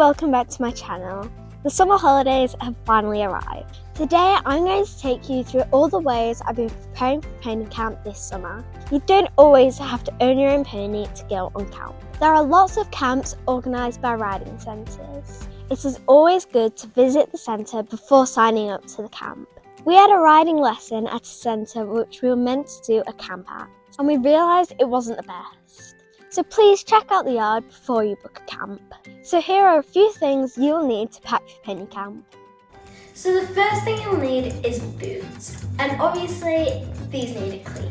welcome back to my channel. The summer holidays have finally arrived. Today I'm going to take you through all the ways I've been preparing for pony camp this summer. You don't always have to own your own pony to go on camp. There are lots of camps organised by riding centres. It is always good to visit the centre before signing up to the camp. We had a riding lesson at a centre which we were meant to do a camp at, and we realised it wasn't the best. So please check out the yard before you book a camp. So here are a few things you'll need to pack for pony camp. So the first thing you'll need is boots, and obviously these need it clean.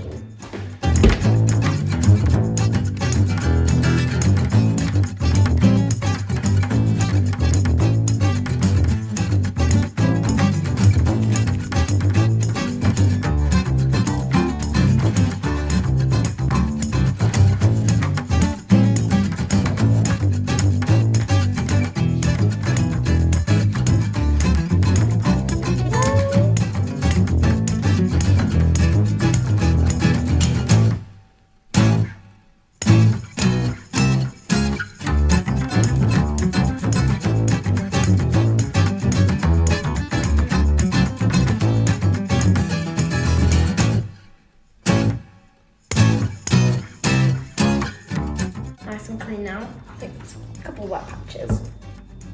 Nice and clean now. I think there's a couple of wet patches.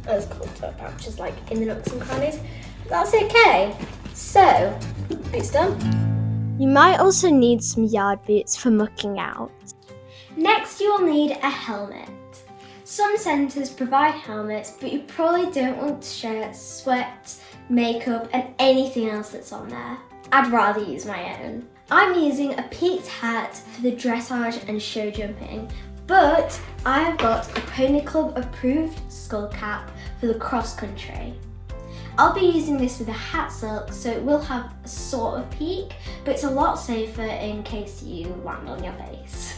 There's a couple of wet patches like in the nooks and crannies. But that's okay. So, boots done. You might also need some yard boots for mucking out. Next you will need a helmet. Some centres provide helmets, but you probably don't want to share sweat, makeup and anything else that's on there. I'd rather use my own. I'm using a peaked hat for the dressage and show jumping, but I have got a Pony Club approved skull cap for the cross country. I'll be using this with a hat silk, so it will have a sort of peak, but it's a lot safer in case you land on your face.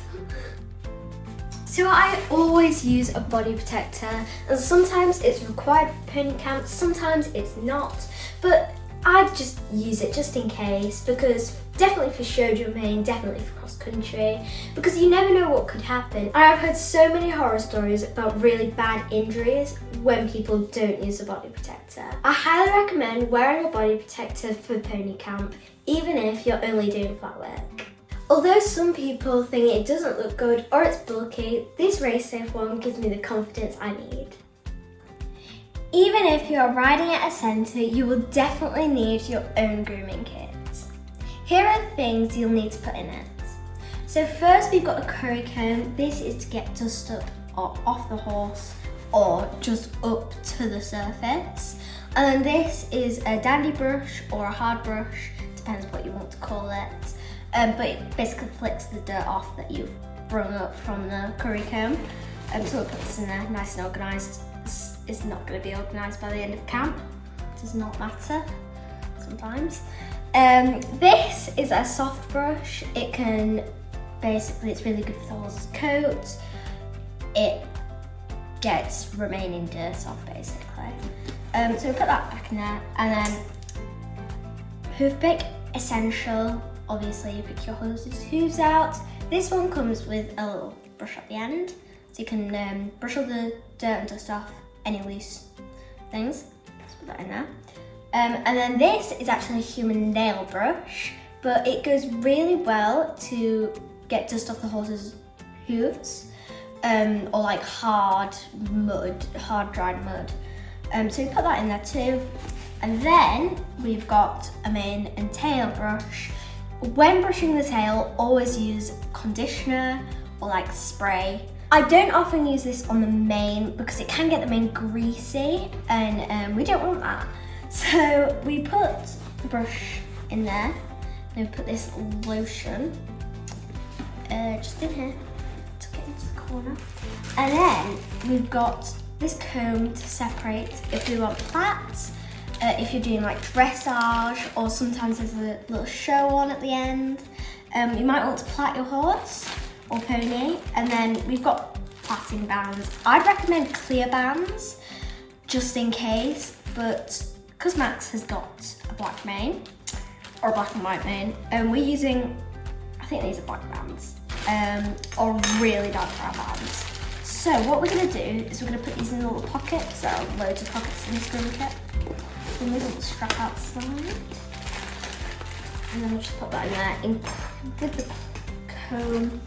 So I always use a body protector, and sometimes it's required for pony camp, sometimes it's not, but I just use it just in case, because definitely for show jumping, definitely for cross country, because you never know what could happen. I've heard so many horror stories about really bad injuries when people don't use a body protector. I highly recommend wearing a body protector for pony camp, even if you're only doing flat work. Although some people think it doesn't look good or it's bulky, this race safe one gives me the confidence I need. Even if you're riding at a centre, you will definitely need your own grooming kit. Here are the things you'll need to put in it. So first we've got a curry comb. This is to get dust up or off the horse or just up to the surface. And then this is a dandy brush or a hard brush, depends what you want to call it. But it basically flicks the dirt off that you've brung up from the curry comb. So we'll put this in there nice and organised. Is not going to be organised by the end of camp. It does not matter sometimes. This is a soft brush. It can basically, it's really good for the horse's coat. It gets remaining dirt off basically. So we put that back in there, and then hoof pick, essential. Obviously you pick your horse's hooves out. This one comes with a little brush at the end, so you can brush all the dirt and dust off, any loose things. Let's put that in there. And then this is actually a human nail brush, but it goes really well to get dust off the horse's hooves, or like hard dried mud. So we put that in there too. And then we've got a mane and tail brush. When brushing the tail, always use conditioner or like spray. I don't often use this on the mane because it can get the mane greasy, and we don't want that. So we put the brush in there, and we put this lotion just in here, tuck it into the corner. And then we've got this comb to separate if we want plaits, if you're doing like dressage, or sometimes there's a little show on at the end. You might want to plait your horse or pony, and then we've got plaiting bands. I'd recommend clear bands just in case, but because Max has got a black mane or a black and white mane, and we're using, I think these are black bands, or really dark brown bands. So So what we're going to do is we're going to put these in little pockets. There are loads of pockets in this grooming kit. We'll move the strap outside. And then we'll just put that in there with the comb.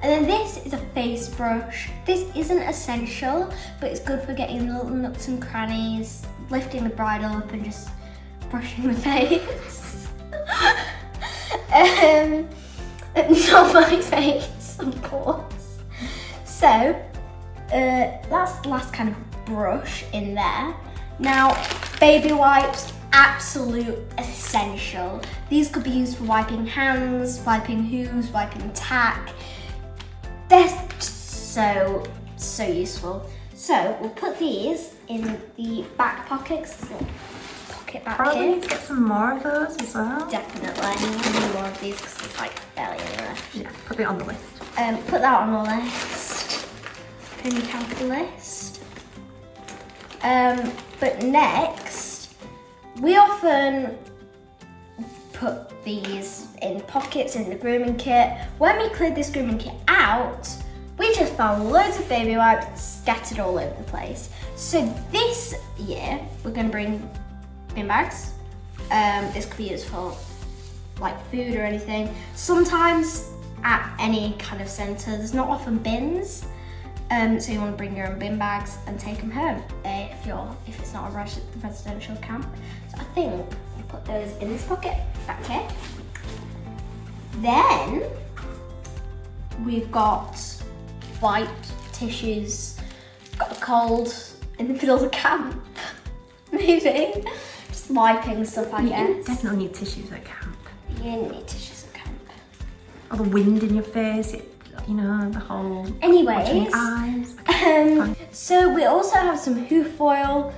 And then this is a face brush. This isn't essential, but it's good for getting the little nooks and crannies, lifting the bridle up and just brushing the face. Not my face, of course. So, that's the last kind of brush in there. Now, baby wipes, absolute essential. These could be used for wiping hands, wiping hooves, wiping tack. They're just so useful. So we'll put these in the back pockets. Pocket back Probably here. need to get some more of those as well. Definitely, I need more of these because there's like barely any left. Yeah, put it on the list. Put that on the list. Pony camp list. But next, we often put these in pockets in the grooming kit. When we cleared this grooming kit out, we just found loads of baby wipes scattered all over the place. So this year, we're gonna bring bin bags. This could be used for like food or anything. Sometimes at any kind of centre, there's not often bins. So you want to bring your own bin bags and take them home if it's not a residential camp. So I think we'll put those in this pocket back here. Then we've got wipes, tissues, got a cold in the middle of the camp, maybe. Just wiping stuff, I guess. You definitely need tissues at camp. You need tissues at camp. Or the wind in your face, you know, the whole watching Anyways, your eyes. Okay, so we also have some hoof oil.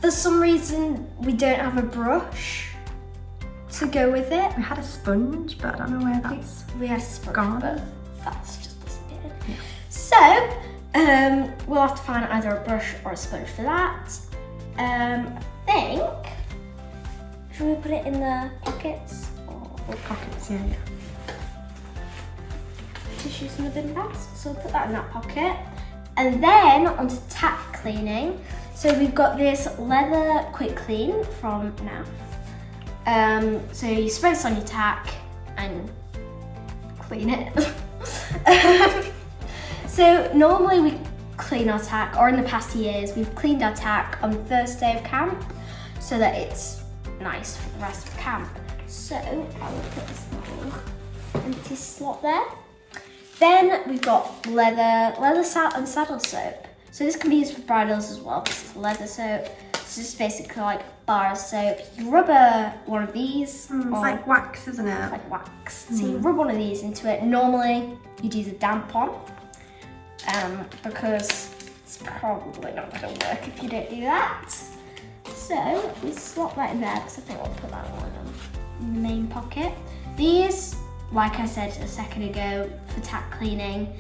For some reason, we don't have a brush to go with it. we had a sponge, but I don't know where that's We had a sponge, gone. but that's just disappeared. Yeah. So, we'll have to find either a brush or a sponge for that. I think, should we put it in the pockets? Or pockets, yeah. tissues in the bin bags? So we'll put that in that pocket. And then onto tack cleaning. So we've got this leather quick clean from NAF. So you spray this on your tack and clean it. So normally we clean our tack, or in the past years, we've cleaned our tack on the first day of camp so that it's nice for the rest of camp. So I will put this little empty slot there. Then we've got leather and saddle soap. So this can be used for bridles as well. This is leather soap. This is basically like bar soap. You rub one of these. It's like wax, isn't it? Like wax. So you rub one of these into it. Normally you'd use a damp one because it's probably not going to work if you don't do that. So we slot that in there because I think we'll put that one in the main pocket. These, like I said a second ago, for tack cleaning,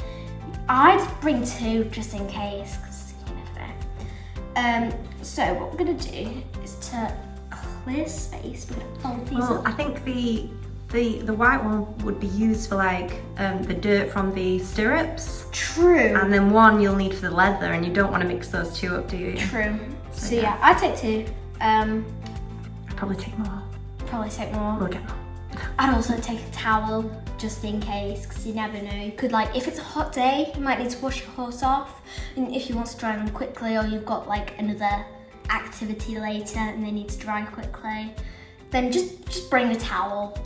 I'd bring two just in case, because you never know. So what we're going to do is to clear space, we're going to fold these up. I think the white one would be used for like the dirt from the stirrups. True. And then one you'll need for the leather, and you don't want to mix those two up, do you? True. So yeah, I'd take two. I'd probably take more. Probably take more. We'll get more. I'd also take a towel just in case, because you never know. You could, like, if it's a hot day, you might need to wash your horse off, and if you want to dry them quickly, or you've got like another activity later and they need to dry quickly, then just bring a towel.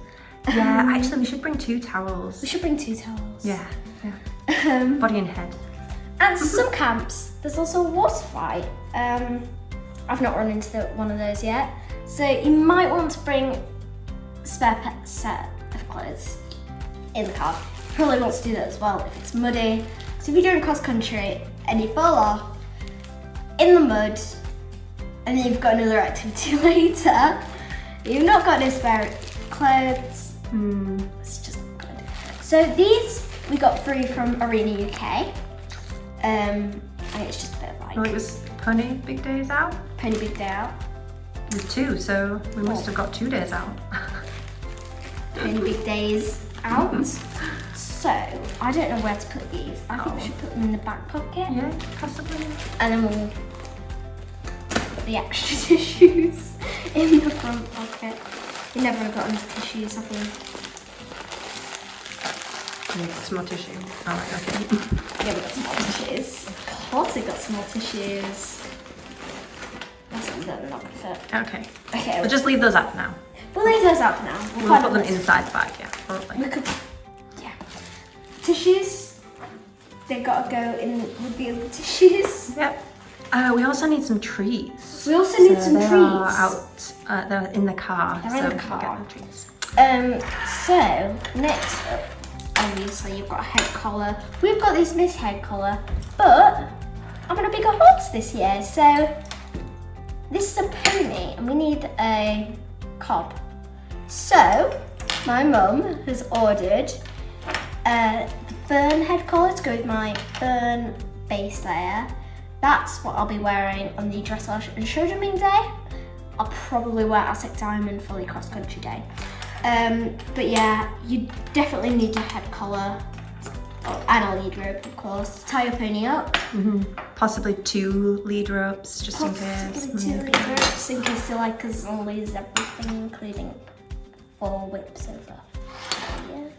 Yeah, actually we should bring two towels. We should bring two towels. Yeah. Body and head. And some camps, there's also a water fight. I've not run into one of those yet, so you might want to bring spare set of clothes in the car. You probably want to do that as well if it's muddy. So if you're doing cross country and you fall off in the mud and then you've got another activity later, you've not got any spare clothes, it's just not good. So these we got free from Arena UK. And it's just a bit of like... Well, it was Pony Big Days Out. Pony Big Day Out. With two, so we must have got 2 days out. Pony Big Days Out. So, I don't know where to put these. I think we should put them in the back pocket. Yeah, possibly. And then we'll put the extra tissues in the front pocket. We never got into tissues, have we? Need some more tissue. Alright, okay. Yeah, we got some more tissues. Of course we got some more tissues. That's what they're not gonna fit. Okay. Okay. We'll just leave those out for now. We'll leave those out for now. We'll put them inside the bag, yeah, probably. We could, yeah. Tissues, they gotta go in with the other tissues. Yep. We also need some treats. We also need some they treats. Are out. They're in the car. They're in the car. We'll get the treats. So next up, obviously you've got a head collar. We've got this head collar, but I'm on a bigger horse this year, so this is a pony, and we need a cob. So my mum has ordered the fern head collar to go with my fern base layer. That's what I'll be wearing on the dressage and show jumping day. I'll probably wear Aztec Diamond for the cross country day. But yeah, you definitely need a head collar and a lead rope, of course, to tie your pony up. Possibly 2 lead ropes, just in case. Possibly 2 lead ropes in case they like us and lose everything, including 4 whips over. Yes.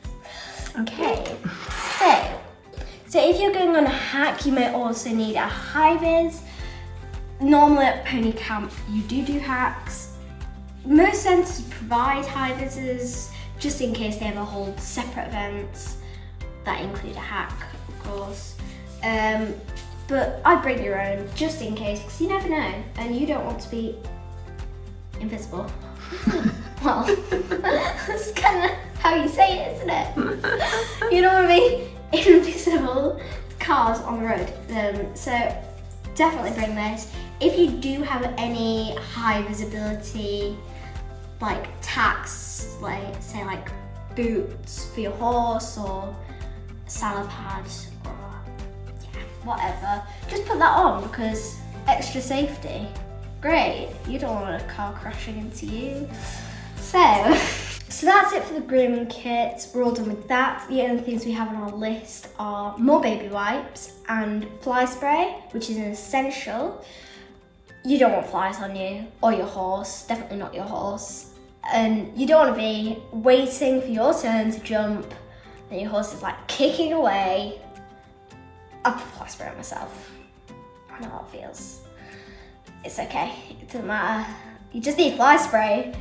Okay, so if you're going on a hack, you may also need a high vis. Normally at pony camp, you do hacks. Most centres provide high vises just in case they ever hold separate events that include a hack, of course. But I'd bring your own just in case, because you never know, and you don't want to be invisible. Well, that's kind of how you say it, isn't it? You don't want to be invisible cars on the road. So definitely bring this. If you do have any high visibility, like tacks, like say like boots for your horse or a saddle pad or yeah, whatever, just put that on because extra safety. Great, you don't want a car crashing into you. So that's it for the grooming kit. We're all done with that. The only things we have on our list are more baby wipes and fly spray, which is an essential. You don't want flies on you or your horse, definitely not your horse. And you don't want to be waiting for your turn to jump and your horse is like kicking away. I put fly spray on myself. I know how it feels. It's okay, it doesn't matter. You just need fly spray.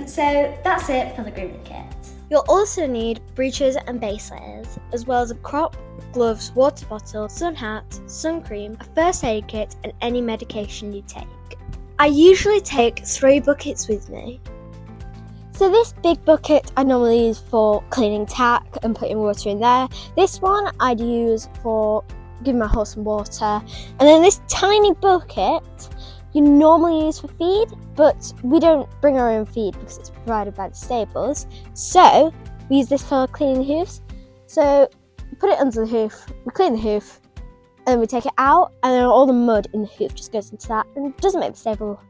So that's it for the grooming kit. You'll also need breeches and base layers, as well as a crop, gloves, water bottle, sun hat, sun cream, a first aid kit, and any medication you take. I usually take 3 buckets with me. So this big bucket I normally use for cleaning tack and putting water in there. This one I'd use for giving my horse some water. And then this tiny bucket you normally use for feed, but we don't bring our own feed because it's provided by the stables. So we use this for cleaning the hoofs. So we put it under the hoof, we clean the hoof, and then we take it out, and then all the mud in the hoof just goes into that and it doesn't make the stable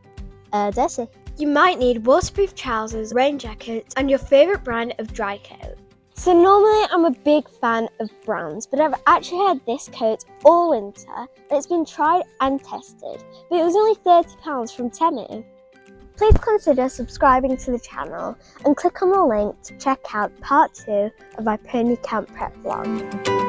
dirty. You might need waterproof trousers, rain jackets, and your favourite brand of dry coat. So normally I'm a big fan of brands, but I've actually had this coat all winter and it's been tried and tested, but it was only £30 from Temu. Please consider subscribing to the channel and click on the link to check out part 2 of my pony camp prep vlog.